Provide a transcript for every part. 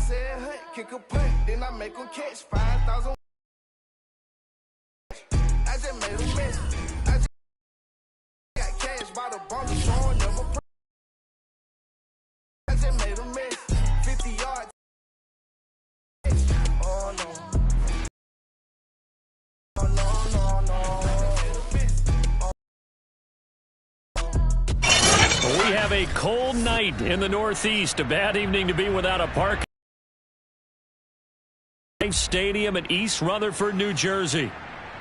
said hunt, kick a punt, then I make them catch 5,000. I just made a mess. I just got cash by the bundle, showing them a I just made a mess. 50 yards. Oh no. Oh no, no, no. We have a cold night in the Northeast. A bad evening to be without a park. Stadium in East Rutherford, New Jersey.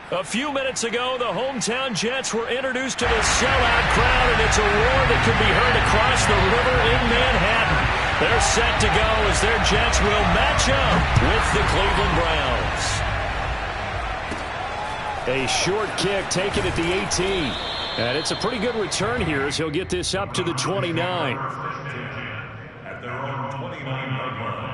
A few minutes ago, the hometown Jets were introduced to the sellout crowd, and it's a roar that could be heard across the river in Manhattan. They're set to go as their Jets will match up with the Cleveland Browns. A short kick taken at the 18. And it's a pretty good return here as he'll get this up to the 29. At their own 29-yard line.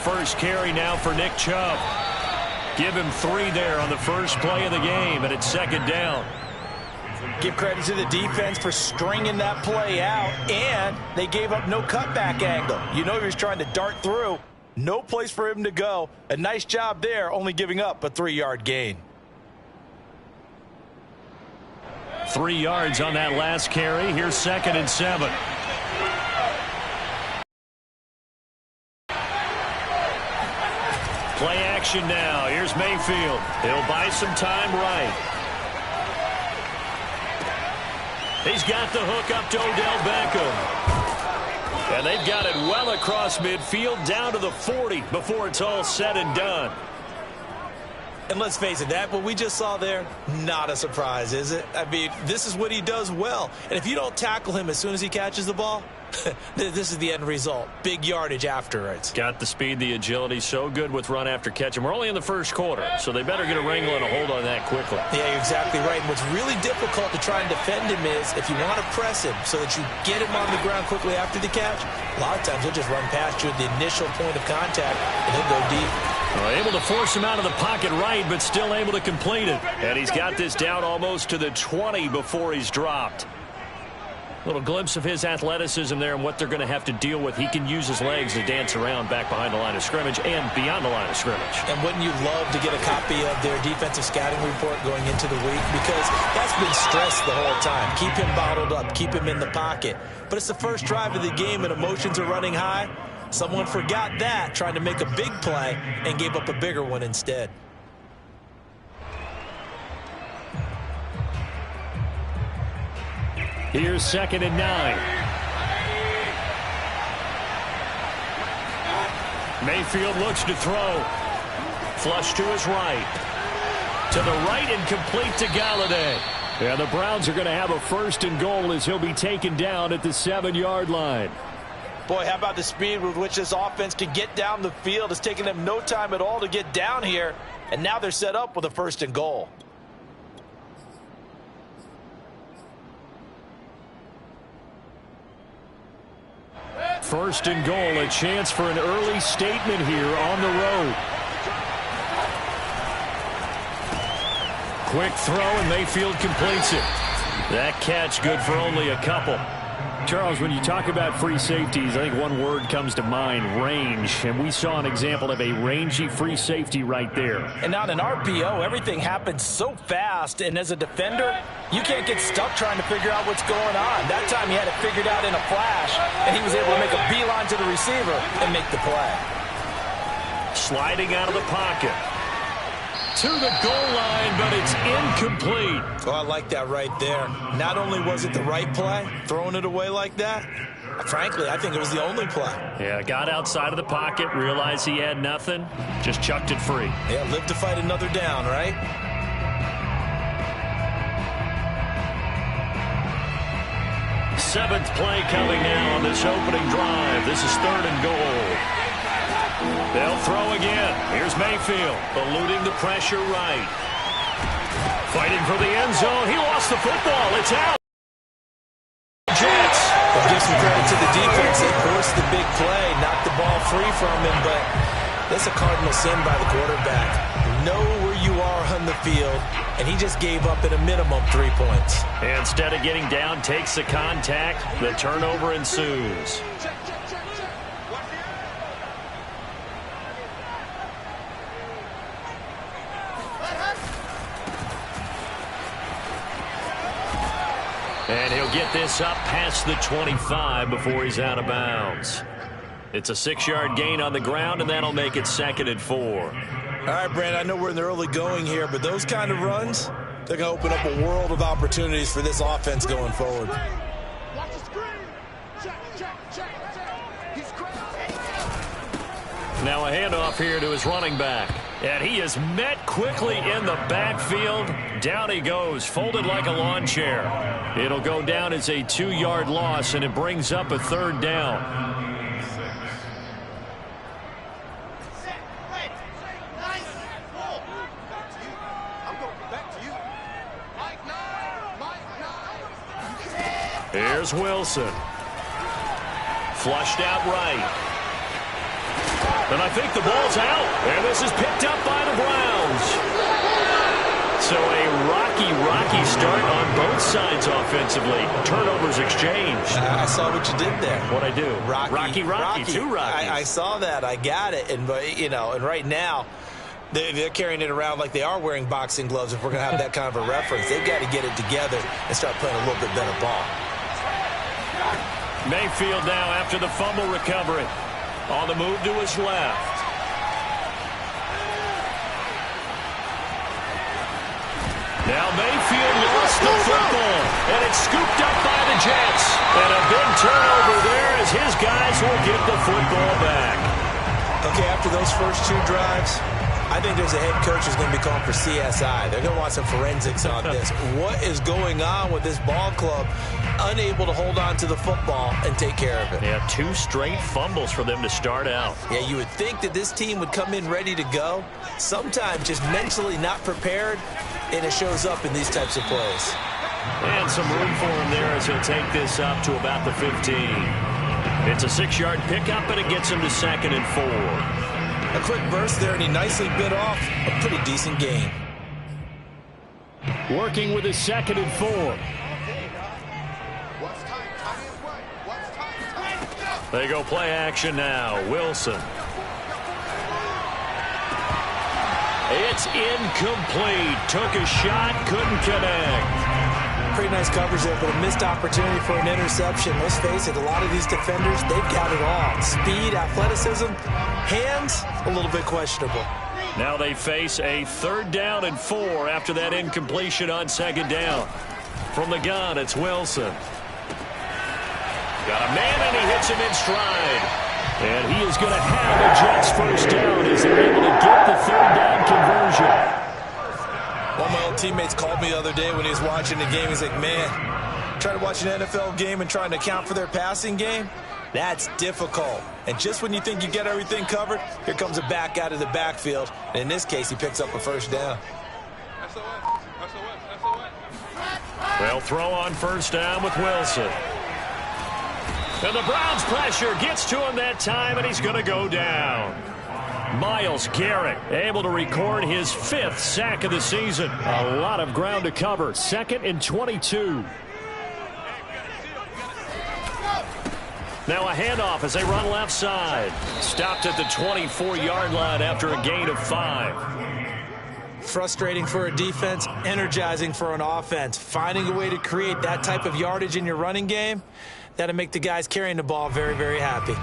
First carry now for Nick Chubb. Give him 3 there on the first play of the game, and it's second down. Give credit to the defense for stringing that play out, and they gave up no cutback angle. You know he was trying to dart through. No place for him to go. A nice job there, only giving up a 3-yard gain. 3 yards on that last carry. Here's 2nd and 7. Play action now. Here's Mayfield. He'll buy some time right. He's got the hook up to Odell Beckham. And they've got it well across midfield down to the 40 before it's all said and done. And let's face it, that what we just saw there, not a surprise, is it? I mean, this is what he does well. And if you don't tackle him as soon as he catches the ball, this is the end result. Big yardage afterwards. Got the speed, the agility, so good with run after catch. And we're only in the first quarter, so they better get a wrangle and a hold on that quickly. Yeah, you're exactly right. And what's really difficult to try and defend him is if you want to press him so that you get him on the ground quickly after the catch, a lot of times he'll just run past you at the initial point of contact, and he'll go deep. Well, able to force him out of the pocket right, but still able to complete it. And he's got this down almost to the 20 before he's dropped. Little glimpse of his athleticism there and what they're going to have to deal with. He can use his legs to dance around back behind the line of scrimmage and beyond the line of scrimmage. And wouldn't you love to get a copy of their defensive scouting report going into the week? Because that's been stressed the whole time. Keep him bottled up. Keep him in the pocket. But it's the first drive of the game and emotions are running high. Someone forgot that, trying to make a big play, and gave up a bigger one instead. Here's 2nd and 9. Mayfield looks to throw. Flush to his right. To the right and complete to Galladay. And the Browns are going to have a 1st and goal as he'll be taken down at the 7-yard line. Boy, how about the speed with which this offense can get down the field? It's taken them no time at all to get down here. And now they're set up with a 1st and goal. First and goal, a chance for an early statement here on the road. Quick throw, and Mayfield completes it. That catch good for only a couple. Charles, when you talk about free safeties, I think one word comes to mind, range. And we saw an example of a rangy free safety right there. And on an RPO, everything happens so fast. And as a defender, you can't get stuck trying to figure out what's going on. That time he had it figured out in a flash. And he was able to make a beeline to the receiver and make the play. Sliding out of the pocket. To the goal line, but it's incomplete. Oh, I like that right there. Not only was it the right play, throwing it away like that, frankly, I think it was the only play. Yeah, got outside of the pocket, realized he had nothing, just chucked it free. Yeah, live to fight another down, right? Seventh play coming now on this opening drive. This is 3rd and goal. They'll throw again. Here's Mayfield, eluding the pressure right. Fighting for the end zone. He lost the football. It's out. Jets. We'll give some credit to the defense. They forced the big play, knocked the ball free from him, but that's a cardinal sin by the quarterback. Know where you are on the field, and he just gave up at a minimum 3 points. Instead of getting down, takes the contact. The turnover ensues. And he'll get this up past the 25 before he's out of bounds. It's a 6-yard gain on the ground, and that'll make it 2nd and 4. All right, Brand, I know we're in the early going here, but those kind of runs, they're going to open up a world of opportunities for this offense going forward. Now a handoff here to his running back. And he is met quickly in the backfield. Down he goes, folded like a lawn chair. It'll go down as a 2-yard loss, and it brings up a 3rd down. Here's Wilson. Flushed out right. And I think the ball's out. And this is picked up by the Browns. So a rocky start on both sides offensively. Turnovers exchanged. I saw what you did there. What'd I do? Rocky. Two Rockies. I saw that. I got it. And, and right now, they're carrying it around like they are wearing boxing gloves. If we're going to have that kind of a reference, they've got to get it together and start playing a little bit better ball. Mayfield now after the fumble recovery. On the move to his left. Now Mayfield lost the football, and it's scooped up by the Jets. And a big turnover there as his guys will get the football back. Okay, after those first 2 drives, I think there's a head coach who's going to be calling for CSI. They're going to want some forensics on this. What is going on with this ball club? Unable to hold on to the football and take care of it. Yeah, 2 straight fumbles for them to start out. Yeah, you would think that this team would come in ready to go. Sometimes just mentally not prepared, and it shows up in these types of plays. And some room for him there as he'll take this up to about the 15. It's a 6-yard pickup, and it gets him to 2nd and 4. A quick burst there, and he nicely bit off a pretty decent gain. Working with his 2nd and 4. They go play action now. Wilson. It's incomplete. Took a shot, couldn't connect. Pretty nice coverage there, but a missed opportunity for an interception. Let's face it, a lot of these defenders, they've got it all. Speed, athleticism, hands, a little bit questionable. Now they face a 3rd down and 4 after that incompletion on 2nd down. From the gun, it's Wilson. Got a man, and he hits him in stride. And he is going to have a Jets 1st down as they're able to get the 3rd down conversion. One of my old teammates called me the other day when he was watching the game. He's like, man, trying to watch an NFL game and trying to account for their passing game, that's difficult. And just when you think you get everything covered, here comes a back out of the backfield. And in this case, he picks up a 1st down. They'll throw on 1st down with Wilson. And the Browns pressure gets to him that time, and he's going to go down. Myles Garrett able to record his 5th sack of the season. A lot of ground to cover. 2nd and 22. Now a handoff as they run left side. Stopped at the 24-yard line after a gain of 5. Frustrating for a defense, energizing for an offense. Finding a way to create that type of yardage in your running game, that'll make the guys carrying the ball very, very happy.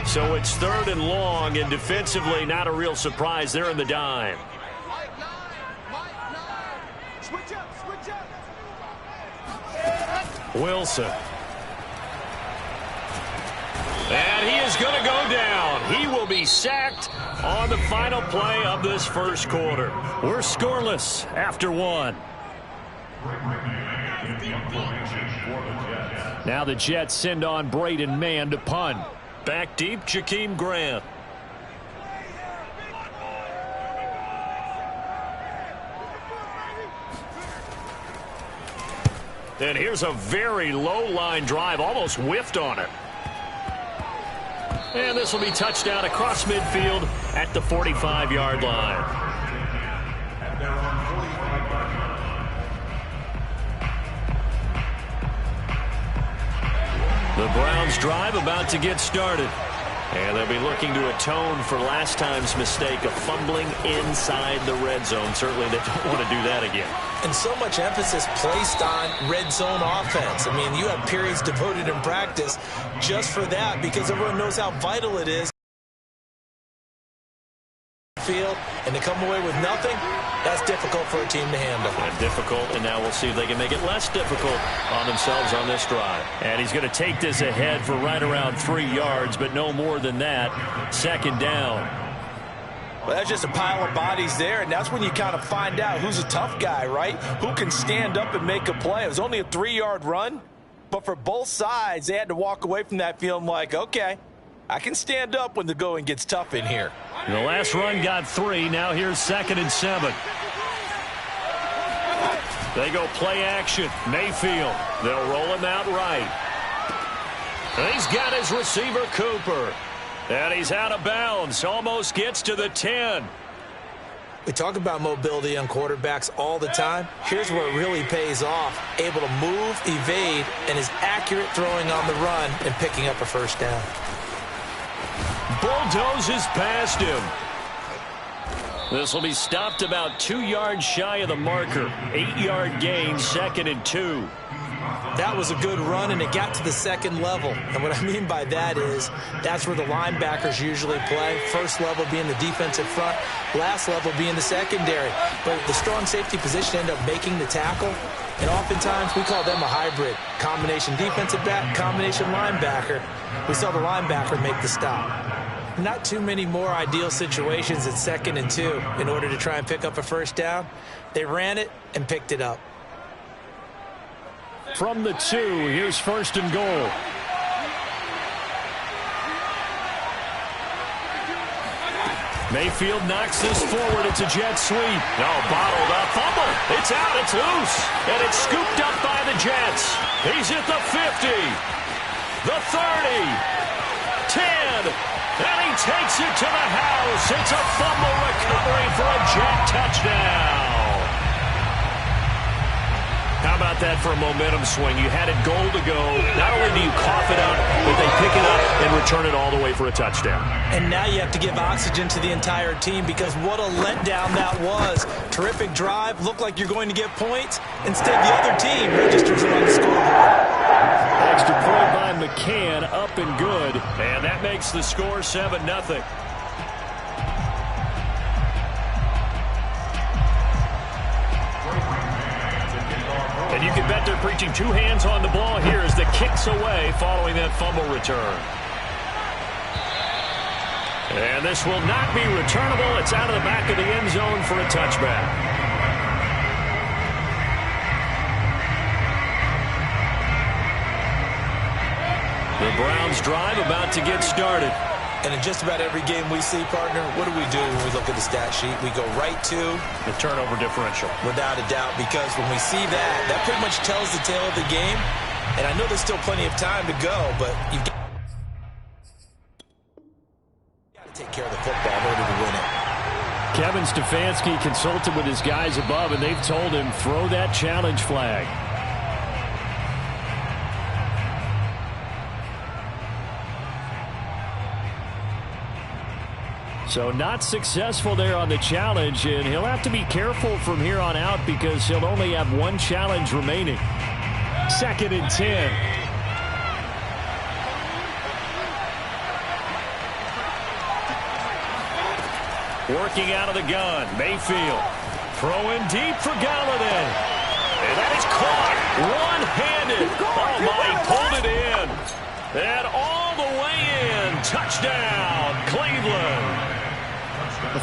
So it's 3rd and long, and defensively not a real surprise. They're in the dime. Wilson. And he is going to go down. He will be sacked on the final play of this 1st quarter. We're scoreless after 1. Now the Jets send on Braden Mann to punt. Back deep, Jakeem Grant. And here's a very low line drive, almost whiffed on it. And this will be touchdown across midfield at the 45-yard line. The Browns drive about to get started. And they'll be looking to atone for last time's mistake of fumbling inside the red zone. Certainly they don't want to do that again. And so much emphasis placed on red zone offense. I mean, you have periods devoted in practice just for that because everyone knows how vital it is. Field, and to come away with nothing, that's difficult for a team to handle. And difficult, and now we'll see if they can make it less difficult on themselves on this drive. And he's going to take this ahead for right around 3 yards, but no more than that. Second down. Well, that's just a pile of bodies there, and that's when you kind of find out who's a tough guy, right? Who can stand up and make a play. It was only a 3-yard run, but for both sides, they had to walk away from that feeling like, okay, I can stand up when the going gets tough in here. The last run got 3. Now here's 2nd and 7. They go play action. Mayfield. They'll roll him out right. And he's got his receiver, Cooper. And he's out of bounds. Almost gets to the 10. We talk about mobility on quarterbacks all the time. Here's where it really pays off. Able to move, evade, and is accurate throwing on the run and picking up a first down. Bulldozes past him. This will be stopped about 2 yards shy of the marker. 8-yard gain, 2nd and 2. That was a good run, and it got to the second level. And what I mean by that is that's where the linebackers usually play. First level being the defensive front, last level being the secondary. But the strong safety position ended up making the tackle. And oftentimes we call them a hybrid. Combination defensive back, combination linebacker. We saw the linebacker make the stop. Not too many more ideal situations at 2nd and 2 in order to try and pick up a first down. They ran it and picked it up. From the 2, here's 1st and goal. Mayfield knocks this forward. It's a jet sweep. No, bottled up. Fumble. It's out. It's loose. And it's scooped up by the Jets. He's at the 50. The 30. 10. And he takes it to the house. It's a fumble recovery for a Jet touchdown. How about that for a momentum swing? You had it goal to go. Not only do you cough it out, but they pick it up and return it all the way for a touchdown. And now you have to give oxygen to the entire team because what a letdown that was. Terrific drive. Looked like you're going to get points. Instead, the other team registers it on the scoreboard. Extra point by McCann, up and good. And that makes the score 7-0. And you can bet they're preaching 2 hands on the ball here as the kick's away following that fumble return. And this will not be returnable. It's out of the back of the end zone for a touchback. The Browns drive about to get started. And in just about every game we see, partner, what do we do when we look at the stat sheet? We go right to the turnover differential. Without a doubt, because when we see that, that pretty much tells the tale of the game. And I know there's still plenty of time to go, but you've got to take care of the football in order to win it. Kevin Stefanski consulted with his guys above, and they've told him, throw that challenge flag. So not successful there on the challenge, and he'll have to be careful from here on out because he'll only have 1 challenge remaining. 2nd and 10. Working out of the gun, Mayfield. Throwing deep for Galladay. And that is caught one-handed. Oh, my, he pulled it in. And all the way in. Touchdown, Cleveland.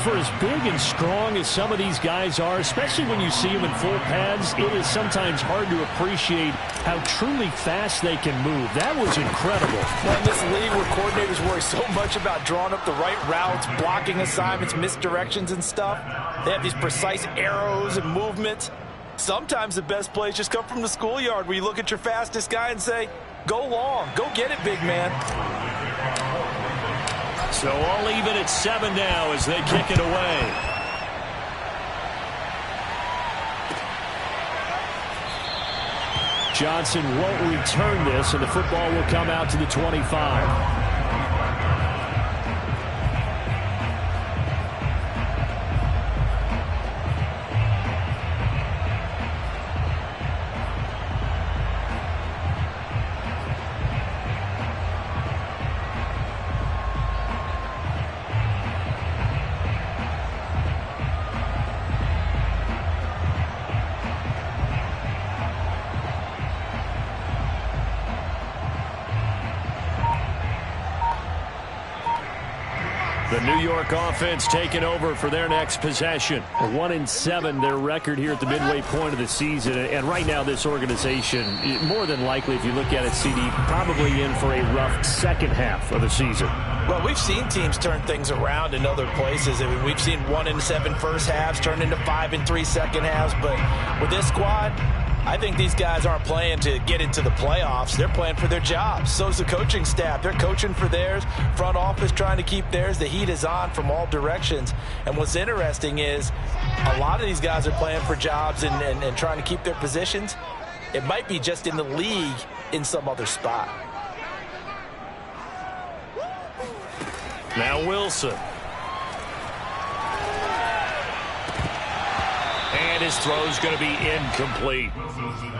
For as big and strong as some of these guys are, especially when you see them in full pads, it is sometimes hard to appreciate how truly fast they can move. That was incredible. Well, in this league where coordinators worry so much about drawing up the right routes, blocking assignments, misdirections and stuff, they have these precise arrows and movements. Sometimes the best plays just come from the schoolyard where you look at your fastest guy and say, go long, go get it, big man. So all even at 7 now as they kick it away. Johnson won't return this, and the football will come out to the 25. The New York offense taking over for their next possession. 1-7 their record here at the midway point of the season. And right now this organization, more than likely if you look at it, CD, probably in for a rough second half of the season. Well, we've seen teams turn things around in other places. I mean, we've seen 1-7 first halves turn into 5-3 second halves. But with this squad, I think these guys aren't playing to get into the playoffs. They're playing for their jobs. So's the coaching staff. They're coaching for theirs. Front office trying to keep theirs. The heat is on from all directions. And what's interesting is a lot of these guys are playing for jobs and trying to keep their positions. It might be just in the league in some other spot. Now Wilson. And his throw's going to be incomplete.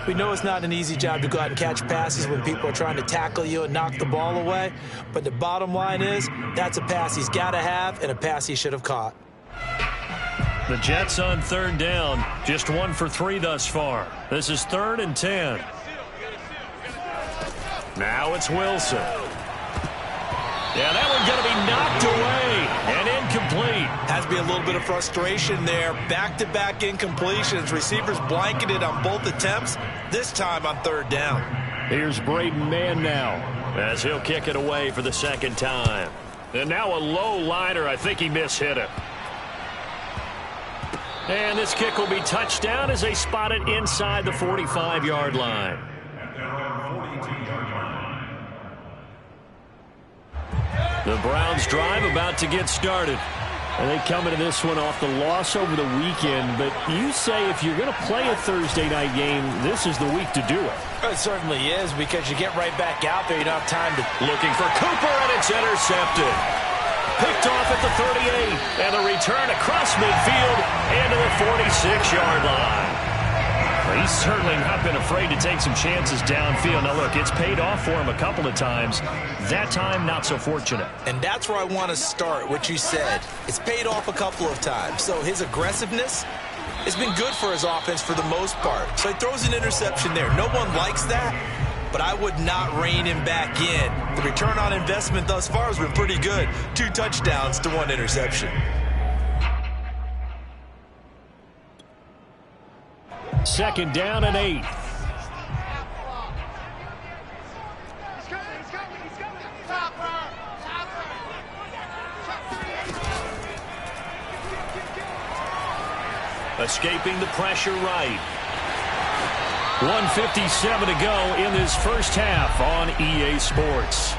We know it's not an easy job to go out and catch passes when people are trying to tackle you and knock the ball away. But the bottom line is that's a pass he's got to have and a pass he should have caught. The Jets on 3rd down. Just 1 for 3 thus far. This is 3rd and 10. Now it's Wilson. Yeah, that one's going to be knocked away and incomplete. Has to be a little bit of frustration there. Back-to-back incompletions. Receivers blanketed on both attempts, this time on 3rd down. Here's Braden Mann now as he'll kick it away for the 2nd time. And now a low liner. I think he mishit it. And this kick will be touched down as they spot it inside the 45-yard line. The Browns drive about to get started. And they come into this one off the loss over the weekend. But you say if you're going to play a Thursday night game, this is the week to do it. It certainly is, because you get right back out there. You don't have time to... Looking for Cooper, and it's intercepted. Picked off at the 38. And the return across midfield into the 46-yard line. He's certainly not been afraid to take some chances downfield. Now, look, it's paid off for him a couple of times. That time, not so fortunate. And that's where I want to start, what you said. It's paid off a couple of times. So his aggressiveness has been good for his offense for the most part. So he throws an interception there. No one likes that, but I would not rein him back in. The return on investment thus far has been pretty good. 2 touchdowns to 1 interception. 2nd down and 8. Escaping the pressure right. 1:57 to go in this first half on EA Sports.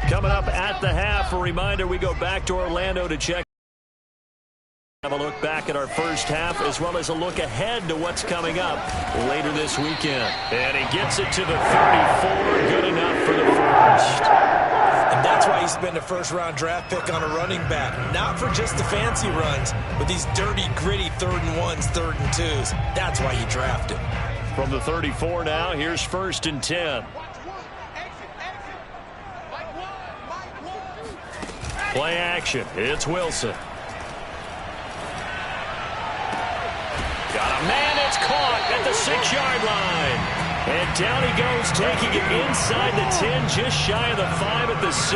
Coming up at the half, a reminder, we go back to Orlando to check. Have a look back at our first half, as well as a look ahead to what's coming up later this weekend. And he gets it to the 34, good enough for the first. And that's why you spend a first-round draft pick on a running back. Not for just the fancy runs, but these dirty, gritty 3rd and 1s, 3rd and 2s. That's why you draft him. From the 34 now, here's 1st and 10. Play action. It's Wilson. Man, it's caught at the 6-yard line. And down he goes, taking it inside the 10, just shy of the 5 at the 6.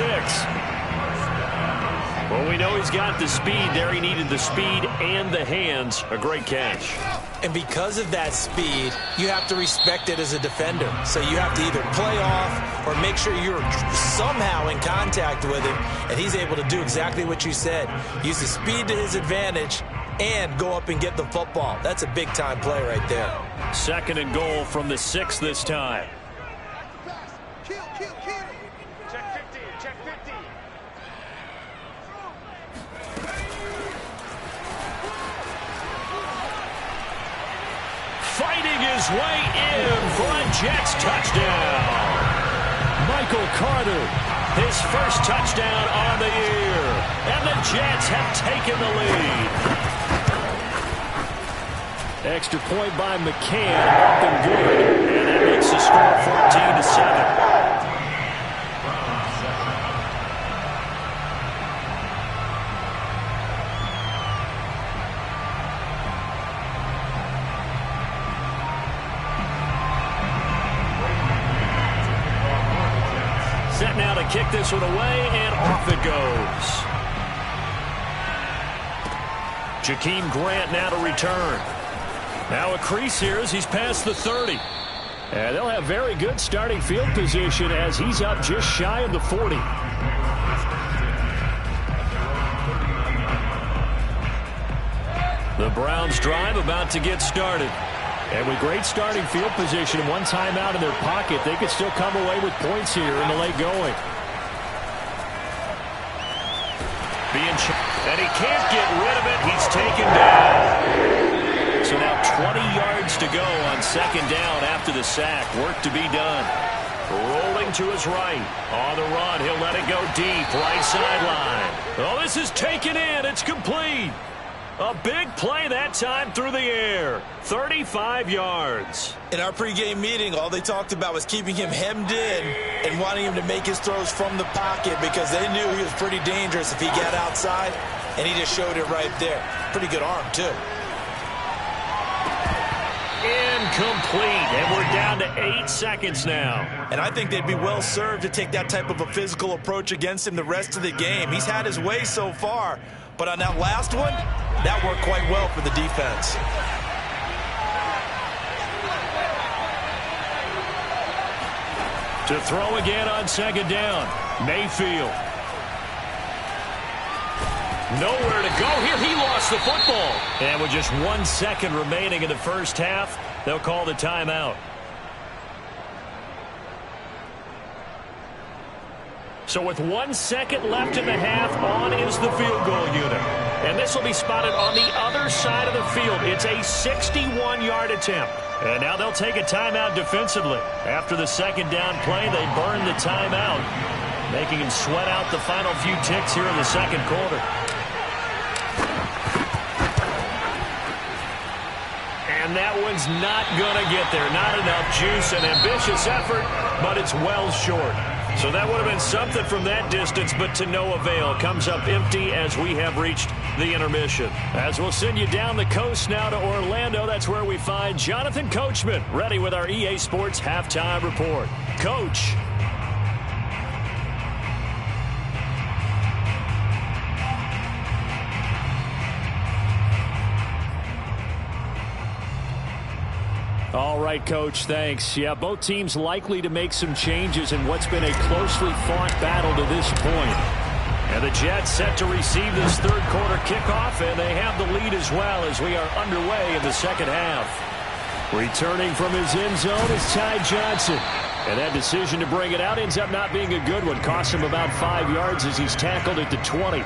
Well, we know he's got the speed there. He needed the speed and the hands. A great catch. And because of that speed, you have to respect it as a defender. So you have to either play off or make sure you're somehow in contact with him, and he's able to do exactly what you said. Use the speed to his advantage and go up and get the football. That's a big-time play right there. 2nd and goal from the 6 this time. Fighting his way in for a Jets touchdown. Michael Carter, his first touchdown on the year. And the Jets have taken the lead. Extra point by McCann, up and good. And that makes the score 14-7. Set now to kick this one away, and off it goes. Jakeem Grant now to return. Now a crease here as he's past the 30. And they'll have very good starting field position as he's up just shy of the 40. The Browns drive about to get started. And with great starting field position and one timeout in their pocket, they could still come away with points here in the late going. And he can't get rid of it. He's taken down. So now 20 yards to go on 2nd down after the sack. Work to be done. Rolling to his right. On the run, he'll let it go deep. Right sideline. Oh, this is taken in. It's complete. A big play that time through the air. 35 yards. In our pregame meeting, all they talked about was keeping him hemmed in and wanting him to make his throws from the pocket because they knew he was pretty dangerous if he got outside, and he just showed it right there. Pretty good arm, too. Incomplete, and we're down to 8 seconds now. And I think they'd be well served to take that type of a physical approach against him the rest of the game. He's had his way so far, but on that last one, that worked quite well for the defense. To throw again on 2nd down. Mayfield. Nowhere to go here. He lost the football. And with just 1 second remaining in the first half, they'll call the timeout. So with 1 second left in the half, on is the field goal unit. And this will be spotted on the other side of the field. It's a 61-yard attempt. And now they'll take a timeout defensively. After the 2nd down play, they burn the timeout, making him sweat out the final few ticks here in the 2nd quarter. And that one's not going to get there. Not enough juice, an ambitious effort, but it's well short. So that would have been something from that distance, but to no avail. Comes up empty as we have reached the intermission. As we'll send you down the coast now to Orlando, that's where we find Jonathan Coachman, ready with our EA Sports Halftime Report. Coach. All right, Coach, thanks. Yeah, both teams likely to make some changes in what's been a closely fought battle to this point. And the Jets set to receive this 3rd quarter kickoff, and they have the lead as well as we are underway in the 2nd half. Returning from his end zone is Ty Johnson. And that decision to bring it out ends up not being a good one. Costs him about 5 yards as he's tackled at the 20.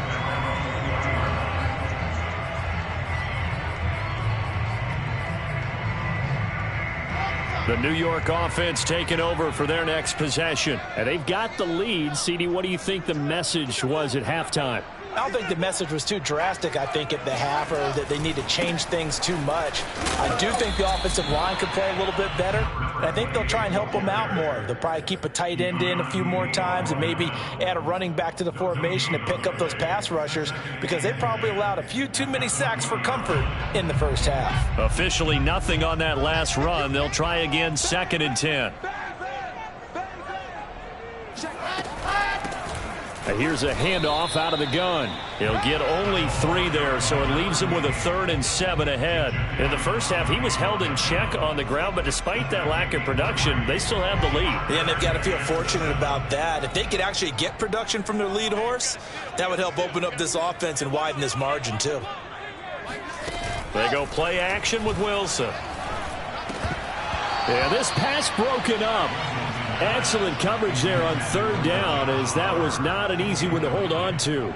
The New York offense taking over for their next possession. And they've got the lead. CD, what do you think the message was at halftime? I don't think the message was too drastic, I think, at the half, or that they need to change things too much. I do think the offensive line could play a little bit better, and I think they'll try and help them out more. They'll probably keep a tight end in a few more times and maybe add a running back to the formation to pick up those pass rushers, because they probably allowed a few too many sacks for comfort in the first half. Officially nothing on that last run. They'll try again, 2nd and 10. Here's a handoff out of the gun. He'll get only 3 there, so it leaves him with a 3rd and 7 ahead. In the first half, he was held in check on the ground, but despite that lack of production, they still have the lead. Yeah, and they've got to feel fortunate about that. If they could actually get production from their lead horse, that would help open up this offense and widen this margin, too. They go play action with Wilson. Yeah, this pass broken up. Excellent coverage there on 3rd down, as that was not an easy one to hold on to.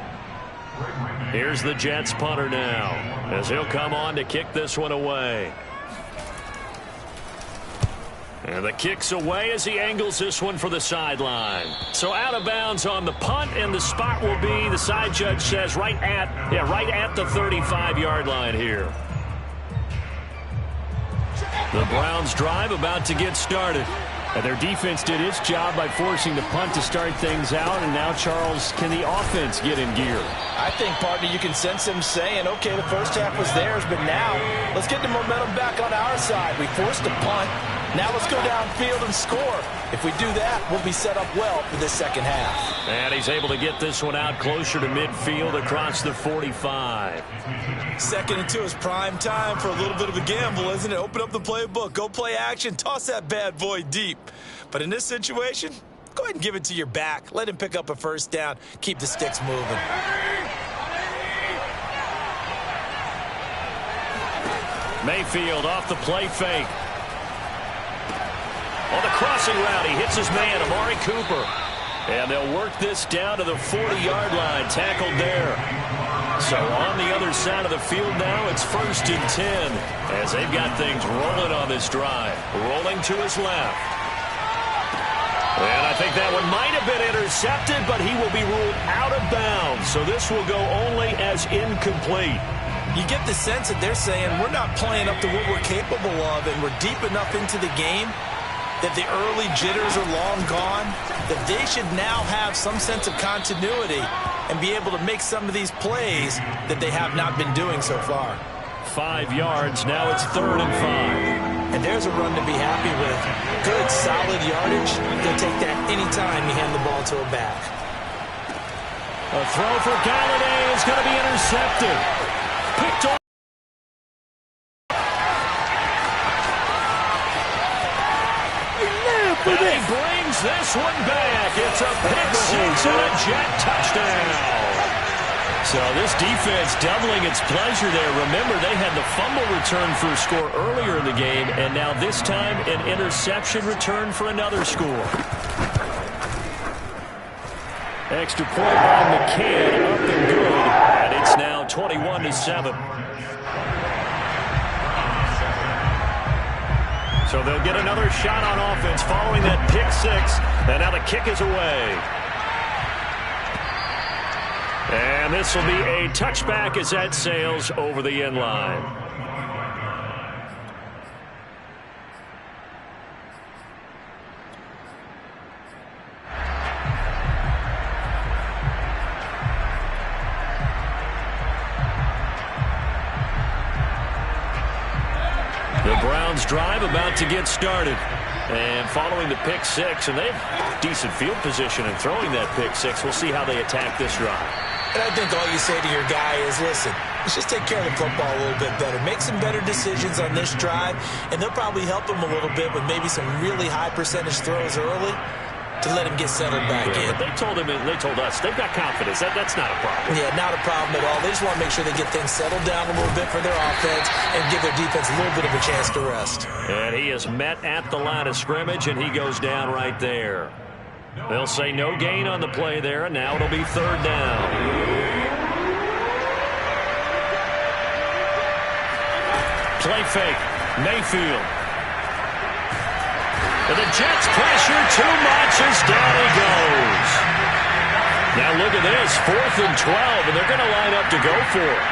Here's the Jets punter now, as he'll come on to kick this one away. And the kick's away as he angles this one for the sideline. So out of bounds on the punt, and the spot will be, the side judge says, right at the 35-yard line here. The Browns drive about to get started. And their defense did its job by forcing the punt to start things out. And now, Charles, can the offense get in gear? I think, partner, you can sense them saying, okay, the first half was theirs, but now let's get the momentum back on our side. We forced a punt. Now let's go downfield and score. If we do that, we'll be set up well for this second half. And he's able to get this one out closer to midfield across the 45. 2nd and 2 is prime time for a little bit of a gamble, isn't it? Open up the playbook, go play action, toss that bad boy deep. But in this situation, go ahead and give it to your back. Let him pick up a first down. Keep the sticks moving. Mayfield off the play fake. On the crossing route, he hits his man, Amari Cooper. And they'll work this down to the 40-yard line, tackled there. So on the other side of the field now, it's 1st and 10, as they've got things rolling on this drive. Rolling to his left. And I think that one might have been intercepted, but he will be ruled out of bounds. So this will go only as incomplete. You get the sense that they're saying we're not playing up to what we're capable of, and we're deep enough into the game that the early jitters are long gone, that they should now have some sense of continuity and be able to make some of these plays that they have not been doing so far. 5 yards, now it's 3rd and 5. And there's a run to be happy with. Good, solid yardage. They'll take that anytime you hand the ball to a back. A throw for Galladay is going to be intercepted. Picked off. And he brings this one back. It's a pick-6 and a Jet touchdown. So this defense doubling its pleasure there. Remember, they had the fumble return for a score earlier in the game, and now this time an interception return for another score. Extra point by McCann, up and good, and it's now 21-7. So they'll get another shot on offense following that pick-6, and now the kick is away. And this will be a touchback as that sails over the end line. The Browns drive about to get started. And following the pick-6, and they have decent field position in throwing that pick-6. We'll see how they attack this drive. And I think all you say to your guy is, listen, let's just take care of the football a little bit better. Make some better decisions on this drive, and they'll probably help him a little bit with maybe some really high percentage throws early to let him get settled back in. But they told us they've got confidence. That's not a problem. Yeah, not a problem at all. They just want to make sure they get things settled down a little bit for their offense and give their defense a little bit of a chance to rest. And he is met at the line of scrimmage, and he goes down right there. They'll say no gain on the play there, and now it'll be 3rd down. Play fake. Mayfield. And the Jets pressure too much as down he goes. Now look at this, 4th and 12, and they're going to line up to go for it.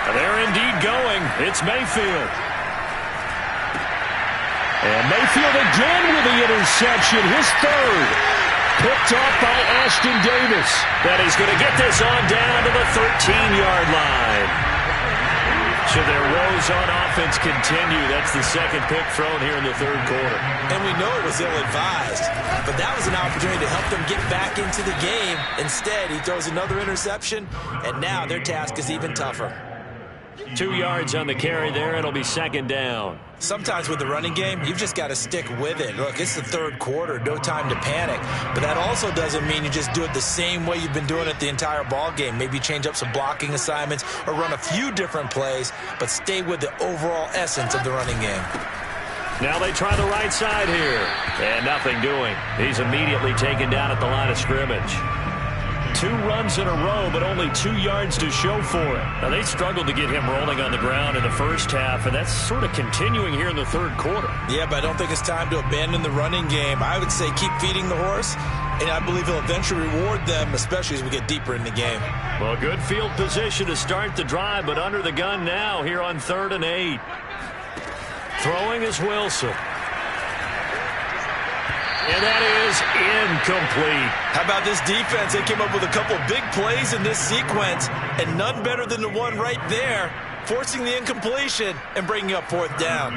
And they're indeed going. It's Mayfield. And Mayfield again with the interception, his 3rd. Picked off by Ashton Davis. But he's going to get this on down to the 13-yard line. Should their woes on offense continue, that's the 2nd pick thrown here in the 3rd quarter. And we know it was ill-advised, but that was an opportunity to help them get back into the game. Instead, he throws another interception, and now their task is even tougher. 2 yards on the carry there. It'll be 2nd down. Sometimes with the running game, you've just got to stick with it. Look, it's the 3rd quarter, no time to panic. But that also doesn't mean you just do it the same way you've been doing it the entire ball game. Maybe change up some blocking assignments or run a few different plays, but stay with the overall essence of the running game. Now they try the right side here. And nothing doing. He's immediately taken down at the line of scrimmage. 2 runs in a row, but only 2 yards to show for it. Now, they struggled to get him rolling on the ground in the first half, and that's sort of continuing here in the 3rd quarter. Yeah, but I don't think it's time to abandon the running game. I would say keep feeding the horse, and I believe he'll eventually reward them, especially as we get deeper in the game. Well, good field position to start the drive, but under the gun now here on 3rd and 8. Throwing is Wilson. And that is incomplete. How about this defense? They came up with a couple big plays in this sequence, and none better than the one right there, forcing the incompletion and bringing up 4th down.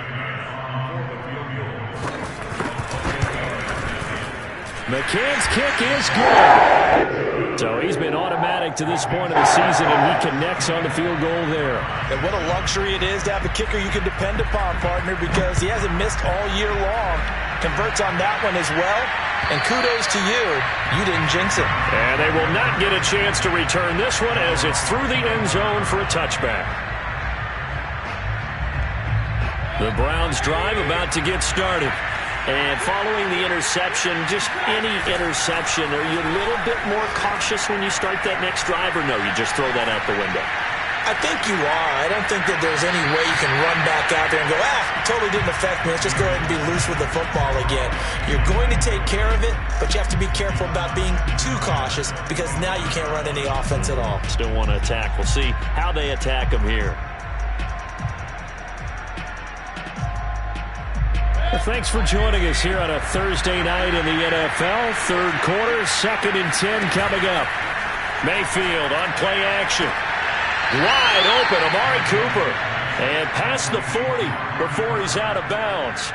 McCann's kick is good. So he's been automatic to this point of the season, and he connects on the field goal there. And what a luxury it is to have a kicker you can depend upon, partner, because he hasn't missed all year long. Converts on that one as well, and kudos to you. You didn't jinx it. And they will not get a chance to return this one as it's through the end zone for a touchback. The Browns drive about to get started. And following the interception, just any interception, are you a little bit more cautious when you start that next drive, or no, you just throw that out the window? I think you are. I don't think that there's any way you can run back out there and go, totally didn't affect me. Let's just go ahead and be loose with the football again. You're going to take care of it, but you have to be careful about being too cautious because now you can't run any offense at all. Still want to attack. We'll see how they attack them here. Well, thanks for joining us here on a Thursday night in the NFL. 3rd quarter, 2nd and 10 coming up. Mayfield on play action. Wide open, Amari Cooper. And past the 40 before he's out of bounds.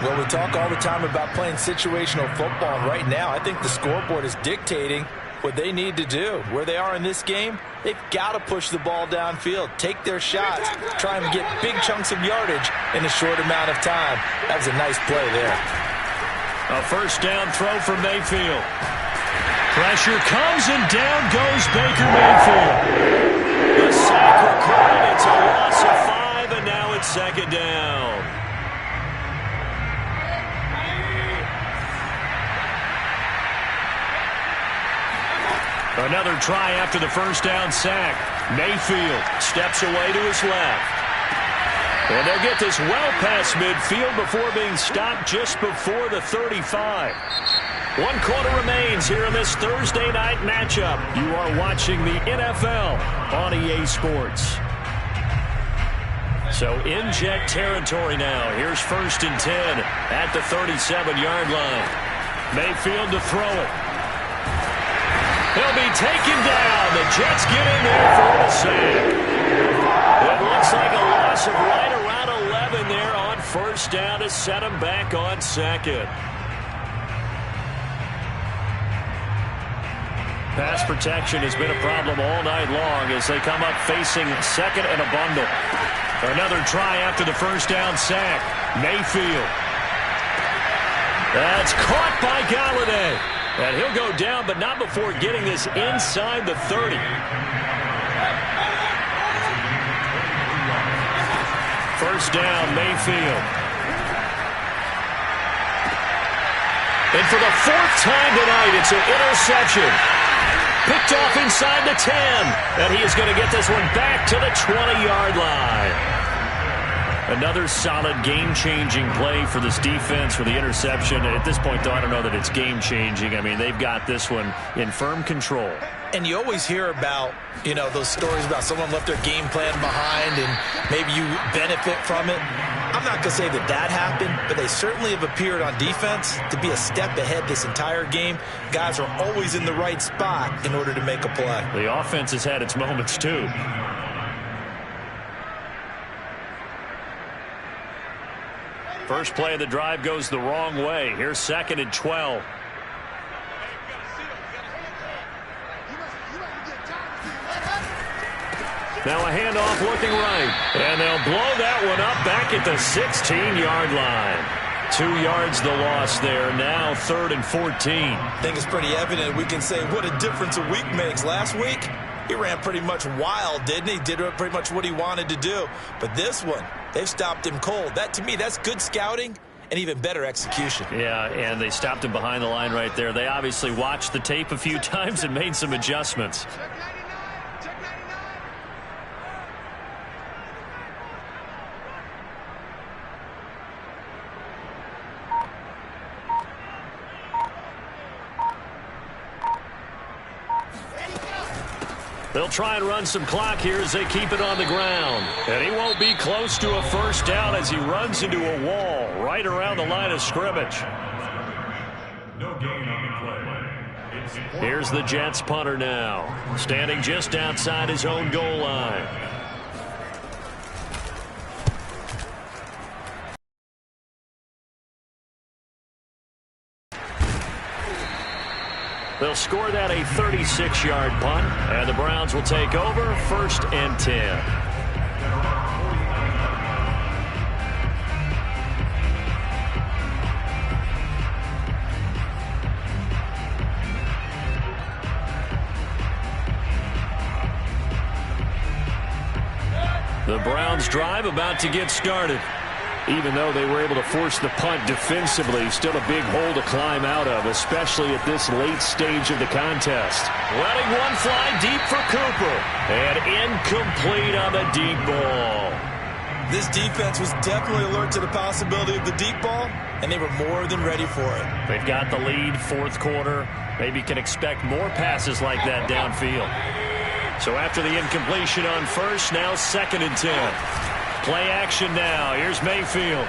Well, we talk all the time about playing situational football. And right now, I think the scoreboard is dictating what they need to do. Where they are in this game, they've got to push the ball downfield, take their shots, try and get big chunks of yardage in a short amount of time. That was a nice play there. A 1st down throw for Mayfield. Pressure comes and down goes Baker Mayfield. The sack recorded. It's a loss of 5, and now it's 2nd down. Another try after the 1st down sack. Mayfield steps away to his left. And they'll get this well past midfield before being stopped just before the 35. 1 quarter remains here in this Thursday night matchup. You are watching the NFL on EA Sports. So inject territory now. Here's 1st and 10 at the 37-yard line. Mayfield to throw it. He'll be taken down. The Jets get in there for the sack. It looks like a loss of right around 11 there on 1st down to set him back on 2nd. Pass protection has been a problem all night long as they come up facing 2nd and a bundle. Another try after the 1st down sack. Mayfield. That's caught by Galladay. And he'll go down, but not before getting this inside the 30. 1st down, Mayfield. And for the 4th time tonight, it's an interception. Picked off inside the 10. And he is going to get this one back to the 20-yard line. Another solid game-changing play for this defense with the interception. At this point, though, I don't know that it's game-changing. I mean, they've got this one in firm control. And you always hear about, those stories about someone left their game plan behind and maybe you benefit from it. I'm not going to say that happened, but they certainly have appeared on defense to be a step ahead this entire game. Guys are always in the right spot in order to make a play. The offense has had its moments, too. First play of the drive goes the wrong way. Here's 2nd and 12. Now a handoff looking right. And they'll blow that one up back at the 16-yard line. 2 yards the loss there. Now 3rd and 14. I think it's pretty evident. We can say what a difference a week makes. Last week, he ran pretty much wild, didn't he? Did pretty much what he wanted to do. But this one, they've stopped him cold. That, to me, that's good scouting and even better execution. Yeah, and they stopped him behind the line right there. They obviously watched the tape a few times and made some adjustments. They'll try and run some clock here as they keep it on the ground. And he won't be close to a first down as he runs into a wall right around the line of scrimmage. No gain on the play. Here's the Jets punter now, standing just outside his own goal line. They'll score that a 36-yard punt, and the Browns will take over 1st and 10. The Browns drive about to get started. Even though they were able to force the punt defensively, still a big hole to climb out of, especially at this late stage of the contest. Letting one fly deep for Cooper. And incomplete on the deep ball. This defense was definitely alert to the possibility of the deep ball, and they were more than ready for it. They've got the lead, 4th quarter. Maybe can expect more passes like that downfield. So after the incompletion on first, now 2nd and 10. Play action now. Here's Mayfield.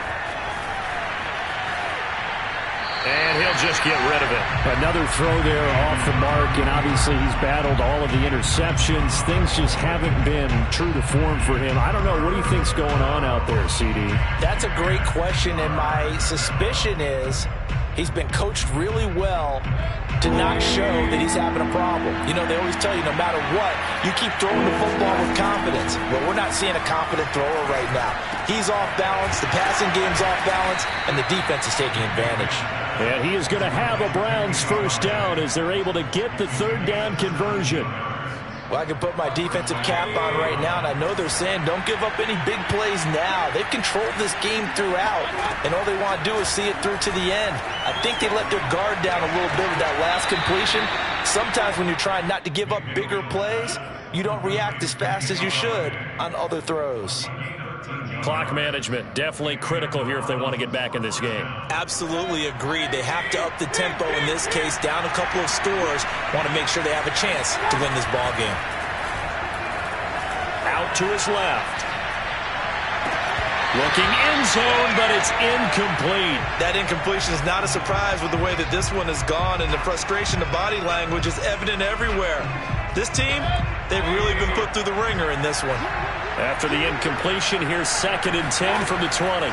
And he'll just get rid of it. Another throw there off the mark, and obviously he's battled all of the interceptions. Things just haven't been true to form for him. I don't know. What do you think's going on out there, CD? That's a great question, and my suspicion is he's been coached really well to not show that he's having a problem. They always tell you no matter what, you keep throwing the football with confidence. Well, we're not seeing a confident thrower right now. He's off balance, the passing game's off balance, and the defense is taking advantage. And he is going to have a Browns first down as they're able to get the 3rd down conversion. Well, I can put my defensive cap on right now, and I know they're saying don't give up any big plays now. They've controlled this game throughout, and all they want to do is see it through to the end. I think they let their guard down a little bit with that last completion. Sometimes when you're trying not to give up bigger plays, you don't react as fast as you should on other throws. Clock management, definitely critical here if they want to get back in this game. Absolutely agreed. They have to up the tempo in this case, down a couple of scores. Want to make sure they have a chance to win this ball game. Out to his left. Looking end zone, but it's incomplete. That incompletion is not a surprise with the way that this one has gone, and the frustration, the body language is evident everywhere. This team, they've really been put through the ringer in this one. After the incompletion, here's 2nd and 10 from the 20.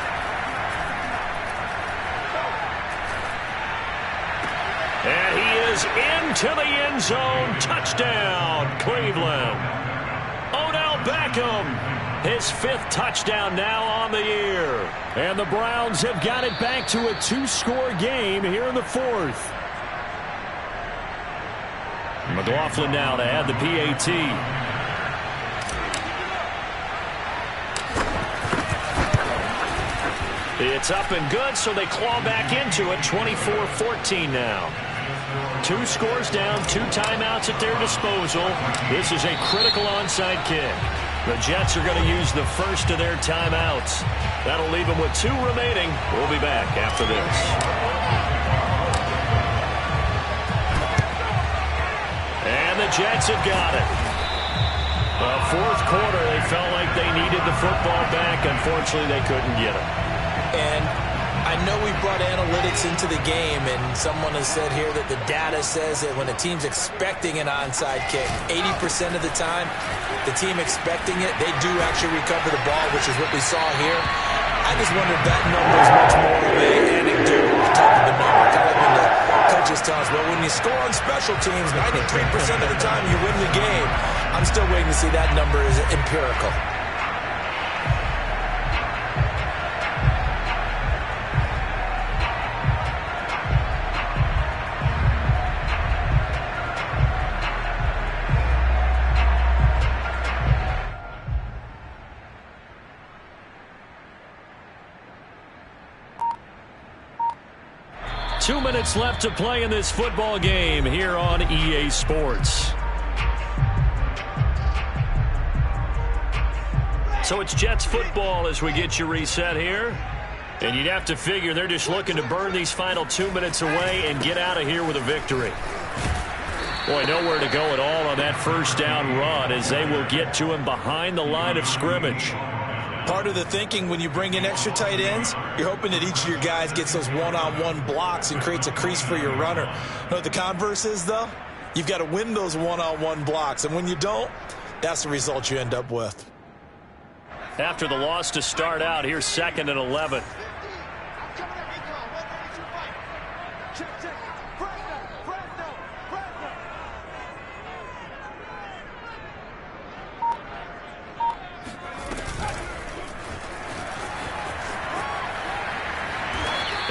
And he is into the end zone. Touchdown, Cleveland. Odell Beckham, his 5th touchdown now on the year. And the Browns have got it back to a 2-score game here in the 4th. McLaughlin now to add the PAT. It's up and good, so they claw back into it, 24-14 now. 2 scores down, 2 timeouts at their disposal. This is a critical onside kick. The Jets are going to use the first of their timeouts. That'll leave them with 2 remaining. We'll be back after this. And the Jets have got it. The fourth quarter, they felt like they needed the football back. Unfortunately, they couldn't get it. And I know we brought analytics into the game, and someone has said here that the data says that when a team's expecting an onside kick, 80% of the time, the team expecting it, they do actually recover the ball, which is what we saw here. I just wonder if that number is much more of an anecdotal type of a number. Kind of like when the coaches tell us, well, when you score on special teams, 93% of the time you win the game. I'm still waiting to see that number is empirical. Two minutes left to play in this football game here on EA Sports. So it's Jets football as we get you reset here. And you'd have to figure they're just looking to burn these final 2 minutes away and get out of here with a victory. Boy, nowhere to go at all on that first down run as they will get to him behind the line of scrimmage. Part of the thinking when you bring in extra tight ends, you're hoping that each of your guys gets those one-on-one blocks and creates a crease for your runner. You know what the converse is, though? You've got to win those one-on-one blocks, and when you don't, that's the result you end up with. After the loss to start out, here's 2nd and 11.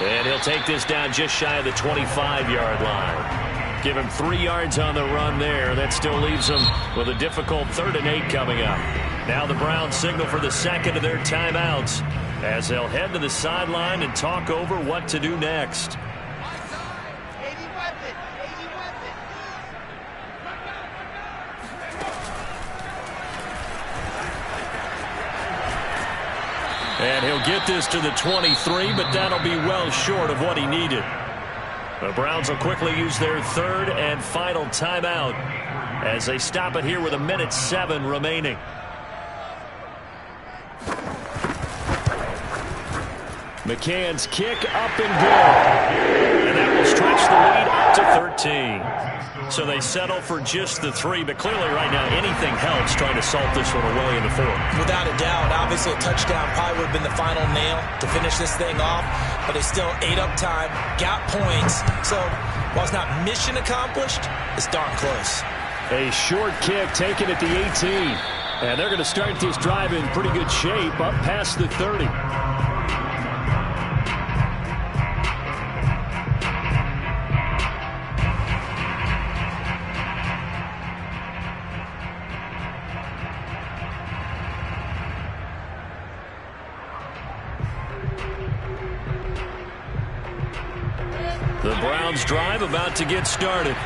And he'll take this down just shy of the 25-yard line. Give him 3 yards on the run there. That still leaves him with a difficult 3rd and 8 coming up. Now the Browns signal for the second of their timeouts as they'll head to the sideline and talk over what to do next. And he'll get this to the 23, but that'll be well short of what he needed. The Browns will quickly use their 3rd and final timeout as they stop it here with 1:07 remaining. McCann's kick up and good. And that will stretch the lead up to 13. So they settle for just the 3, but clearly right now anything helps trying to salt this one away in the 4th. Without a doubt, obviously a touchdown probably would have been the final nail to finish this thing off, but they still ate up time, got points. So while it's not mission accomplished, it's darn close. A short kick taken at the 18. And they're going to start this drive in pretty good shape up past the 30. The Browns drive about to get started.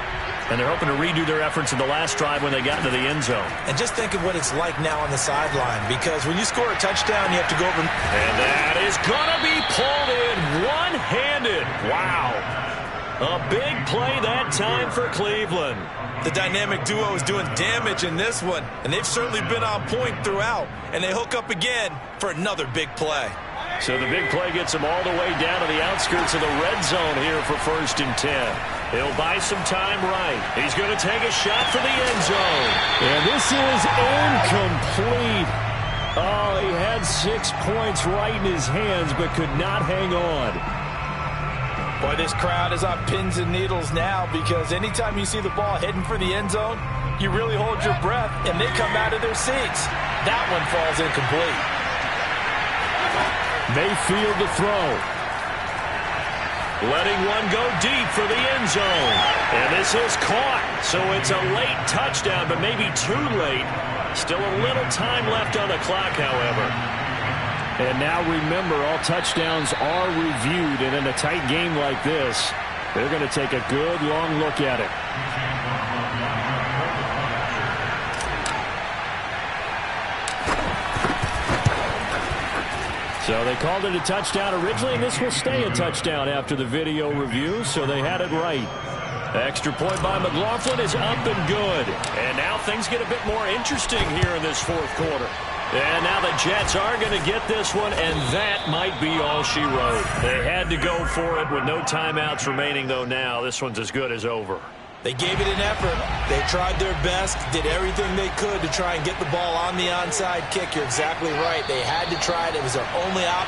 And they're hoping to redo their efforts in the last drive when they got into the end zone. And just think of what it's like now on the sideline, because when you score a touchdown, you have to go over. And that is going to be pulled in one-handed. Wow. A big play that time for Cleveland. The dynamic duo is doing damage in this one, and they've certainly been on point throughout. And they hook up again for another big play. So the big play gets him all the way down to the outskirts of the red zone here for 1st and 10. He'll buy some time right. He's going to take a shot for the end zone. And this is incomplete. Oh, he had 6 points right in his hands, but could not hang on. Boy, this crowd is on pins and needles now, because anytime you see the ball heading for the end zone, you really hold your breath, and they come out of their seats. That one falls incomplete. Mayfield to throw. Letting one go deep for the end zone. And this is caught. So it's a late touchdown, but maybe too late. Still a little time left on the clock, however. And now remember, all touchdowns are reviewed. And in a tight game like this, they're going to take a good long look at it. So they called it a touchdown originally, and this will stay a touchdown after the video review, so they had it right. Extra point by McLaughlin is up and good. And now things get a bit more interesting here in this fourth quarter. And now the Jets are going to get this one, and that might be all she wrote. They had to go for it with no timeouts remaining, though now this one's as good as over. They gave it an effort. They tried their best, did everything they could to try and get the ball on the onside kick. You're exactly right. They had to try it. It was their only option.